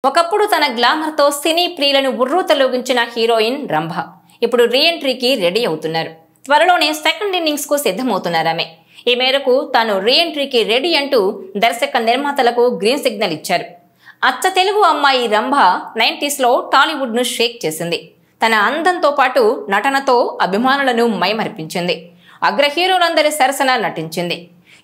ఒకప్పుడు తన గ్లామర్ తో సినీ ప్రియులను ఉర్రూతలూగించిన హీరోయిన్ రంభ ఇప్పుడు రీఎంట్రీకి రెడీ అవుతున్నారు. త్వరలోనే సెకండ్ ఇన్నింగ్స్ కు సిద్ధమవుతున్నారు ఆమె. ఈ మేరకు తాను రీఎంట్రీకి రెడీ అంటూ దర్శక నిర్మాతలకు గ్రీన్ సిగ్నల్ ఇచ్చారు. అచ్చ తెలుగు అమ్మాయి రంభ 90s లో టాలీవుడ్ ను షేక్ చేసింది. తన అందంతో పాటు నటనతో అభిమానులను మైమరిపించింది. అగ్ర హీరోలందరి సరసన నటించింది.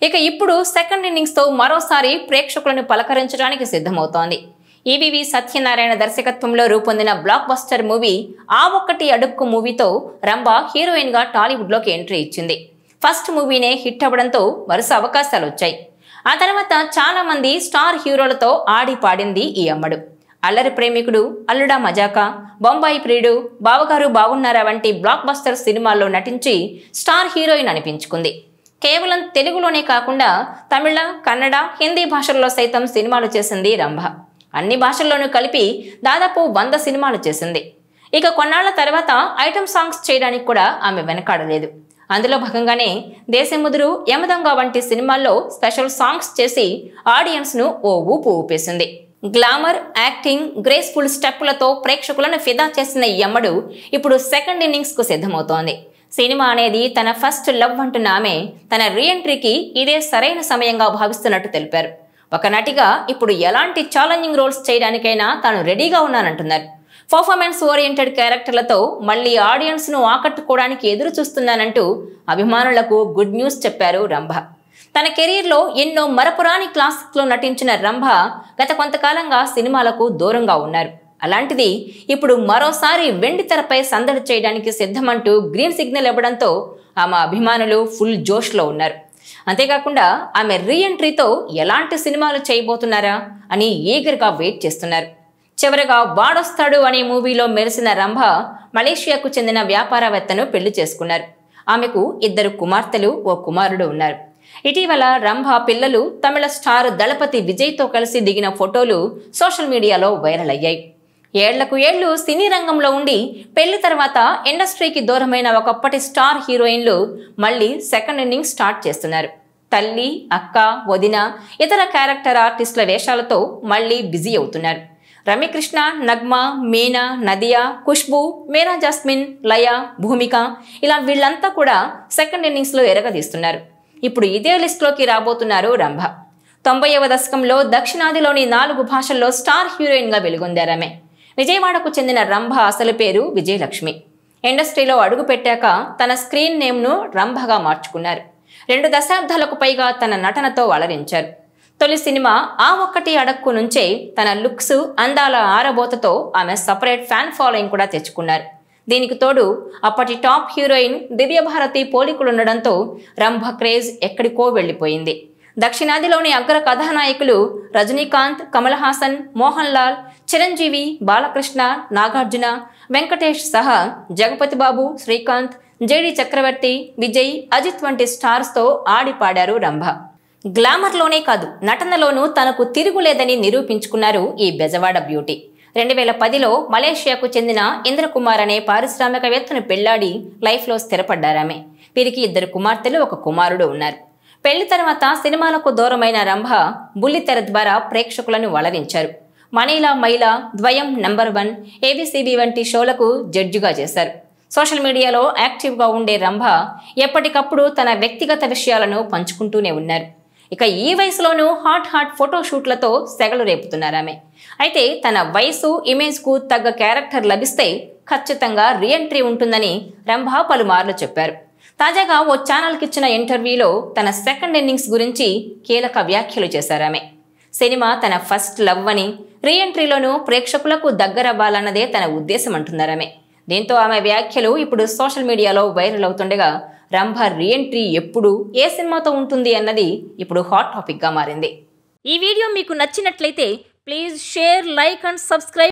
ఇక ఇప్పుడు సెకండ్ ఇన్నింగ్స్ తో మరోసారి ప్రేక్షకులను పలకరించడానికి సిద్ధమవుతోంది. ఈవీవి సత్యనారాయణ దర్శకత్వంలో రూపొందిన బ్లాక్ బస్టర్ మూవీ ఆ ఒక్కటి అడుక్కు మూవీతో రంభ హీరోయిన్ గా టాలీవుడ్ లోకి ఎంట్రీ ఇచ్చింది. ఫస్ట్ మూవీనే హిట్ అవ్వడంతో వరుస అవకాశాలు వచ్చాయి. ఆ తర్వాత చాలా మంది స్టార్ హీరోలతో ఆడి పాడింది ఈ అమ్మడు. అల్లరి ప్రేమికుడు, అల్లుడా మజాకా, బొంబాయి ప్రియుడు, బావగారు బాగున్నారా వంటి బ్లాక్ బస్టర్ సినిమాల్లో నటించి స్టార్ హీరోయిన్ అనిపించుకుంది. కేవలం తెలుగులోనే కాకుండా తమిళ, కన్నడ, హిందీ భాషల్లో సైతం సినిమాలు చేసింది రంభ. అన్ని భాషల్లోనూ కలిపి దాదాపు 100 సినిమాలు చేసింది. ఇక కొన్నాళ్ల తర్వాత ఐటమ్ సాంగ్స్ చేయడానికి కూడా ఆమె వెనకాడలేదు. అందులో భాగంగానే దేశముదురు, యమదొంగ వంటి సినిమాల్లో స్పెషల్ సాంగ్స్ చేసి ఆడియన్స్ ను ఓ ఊపు ఊపేసింది. గ్లామర్, యాక్టింగ్, గ్రేస్ఫుల్ స్టెప్పులతో ప్రేక్షకులను ఫిదా చేసిన ఈ అమ్మడు ఇప్పుడు సెకండ్ ఇన్నింగ్స్ కు సిద్ధమవుతోంది. సినిమా అనేది తన ఫస్ట్ లవ్ అంటున్న ఆమె తన రీఎంట్రీకి ఇదే సరైన సమయంగా భావిస్తున్నట్టు తెలిపారు. ఒక నటిగా ఇప్పుడు ఎలాంటి ఛాలెంజింగ్ రోల్స్ చేయడానికైనా తాను రెడీగా ఉన్నానంటున్నారు. పర్ఫార్మెన్స్ ఓరియంటెడ్ క్యారెక్టర్లతో మళ్లీ ఆడియన్స్ ను ఆకట్టుకోవడానికి ఎదురు చూస్తున్నానంటూ అభిమానులకు గుడ్ న్యూస్ చెప్పారు రంభ. తన కెరీర్ లో ఎన్నో మరపురాని క్లాసిక్ లో నటించిన రంభ గత కొంతకాలంగా సినిమాలకు దూరంగా ఉన్నారు. అలాంటిది ఇప్పుడు మరోసారి వెండి తెరపై సందడి చేయడానికి సిద్ధమంటూ గ్రీన్ సిగ్నల్ ఇవ్వడంతో ఆమె అభిమానులు ఫుల్ జోష్ లో ఉన్నారు. అంతేకాకుండా ఆమె రీఎంట్రీతో ఎలాంటి సినిమాలు చేయబోతున్నారా అని ఈగర్గా వెయిట్ చేస్తున్నారు. చివరగా వాడొస్తాడు అనే మూవీలో మెరిసిన రంభ మలేషియాకు చెందిన వ్యాపారవేత్తను పెళ్లి చేసుకున్నారు. ఆమెకు 2 కుమార్తెలు, ఓ కుమారుడు ఉన్నారు. ఇటీవల రంభ పిల్లలు తమిళ స్టార్ దళపతి విజయ్తో కలిసి దిగిన ఫోటోలు సోషల్ మీడియాలో వైరల్ అయ్యాయి. ఏళ్లకు ఏళ్లు సినీ రంగంలో ఉండి పెళ్లి తర్వాత ఇండస్ట్రీకి దూరమైన ఒకప్పటి స్టార్ హీరోయిన్లు మళ్లీ సెకండ్ ఇన్నింగ్స్ స్టార్ట్ చేస్తున్నారు. తల్లి, అక్క, వదిన, ఇతర క్యారెక్టర్ ఆర్టిస్టుల వేషాలతో మళ్లీ బిజీ అవుతున్నారు. రమ్యకృష్ణ, నగ్మా, మీనా, నదియా, ఖుష్బూ, మీరా జాస్మిన్, లయ, భూమిక ఇలా వీళ్ళంతా కూడా సెకండ్ ఇన్నింగ్స్ లో ఎరగదీస్తున్నారు. ఇప్పుడు ఇదే లిస్టులోకి రాబోతున్నారు రంభ. 90వ దశకంలో దక్షిణాదిలోని 4 భాషల్లో స్టార్ హీరోయిన్ గా వెలుగొందారామె. విజయవాడకు చెందిన రంభ అసలు పేరు విజయలక్ష్మి. ఇండస్ట్రీలో అడుగు పెట్టాక తన స్క్రీన్ నేమ్ ను రంభగా మార్చుకున్నారు. 2 దశాబ్దాలకు పైగా తన నటనతో అలరించారు. తొలి సినిమా ఆ ఒక్కటి అడక్కు నుంచే తన లుక్స్, అందాల ఆరబోతతో ఆమె సపరేట్ ఫ్యాన్ ఫాలోయింగ్ కూడా తెచ్చుకున్నారు. దీనికి తోడు అప్పటి టాప్ హీరోయిన్ దివ్యభారతి పోలికలుండడంతో రంభ క్రేజ్ ఎక్కడికో వెళ్లిపోయింది. దక్షిణాదిలోని అగ్ర కథానాయకులు రజనీకాంత్, కమల్ హాసన్, మోహన్ లాల్, చిరంజీవి, బాలకృష్ణ, నాగార్జున, వెంకటేష్ సహా జగపతి బాబు, శ్రీకాంత్, జేడి చక్రవర్తి, విజయ్, అజిత్ వంటి స్టార్స్ తో ఆడి పాడారు రంభ. గ్లామర్లోనే కాదు నటనలోనూ తనకు తిరుగులేదని నిరూపించుకున్నారు ఈ బెజవాడ బ్యూటీ. 2010లో మలేషియాకు చెందిన ఇంద్రకుమార్ అనే పారిశ్రామికవేత్తను పెళ్లాడి లైఫ్ లో స్థిరపడ్డారామె. వీరికి 2 కుమార్తెలు, 1 కుమారుడు ఉన్నారు. పెళ్లి తర్వాత సినిమాలకు దూరమైన రంభ బుల్లితెర ద్వారా ప్రేక్షకులను అలరించారు. మనీలా మైలా, ద్వయం, నంబర్ 1, ఏబిసిబి వంటి షోలకు జడ్జిగా చేశారు. సోషల్ మీడియాలో యాక్టివ్ గా ఉండే రంభ ఎప్పటికప్పుడు తన వ్యక్తిగత విషయాలను పంచుకుంటూనే ఉన్నారు. ఇక ఈ వయసులోనూ హాట్ ఫోటో షూట్లతో సెగలు రేపుతున్నారామె. అయితే తన వయసు, ఇమేజ్ కు తగ్గ క్యారెక్టర్ లభిస్తే ఖచ్చితంగా రీఎంట్రీ ఉంటుందని రంభ పలుమార్లు చెప్పారు. తాజాగా ఓ ఛానల్కి ఇచ్చిన ఇంటర్వ్యూలో తన సెకండ్ ఇన్నింగ్స్ గురించి కీలక వ్యాఖ్యలు చేశారామె. సినిమా తన ఫస్ట్ లవ్ అని, రీఎంట్రీలోనూ ప్రేక్షకులకు దగ్గరవ్వాలన్నదే తన ఉద్దేశం అంటున్నారామె. దీంతో ఆమె వ్యాఖ్యలు ఇప్పుడు సోషల్ మీడియాలో వైరల్ అవుతుండగా రంభ రీఎంట్రీ ఎప్పుడు, ఏ సినిమాతో ఉంటుంది అన్నది ఇప్పుడు హాట్ టాపిక్ గా మారింది. ఈ వీడియో మీకు నచ్చినట్లయితే please share, like and subscribe.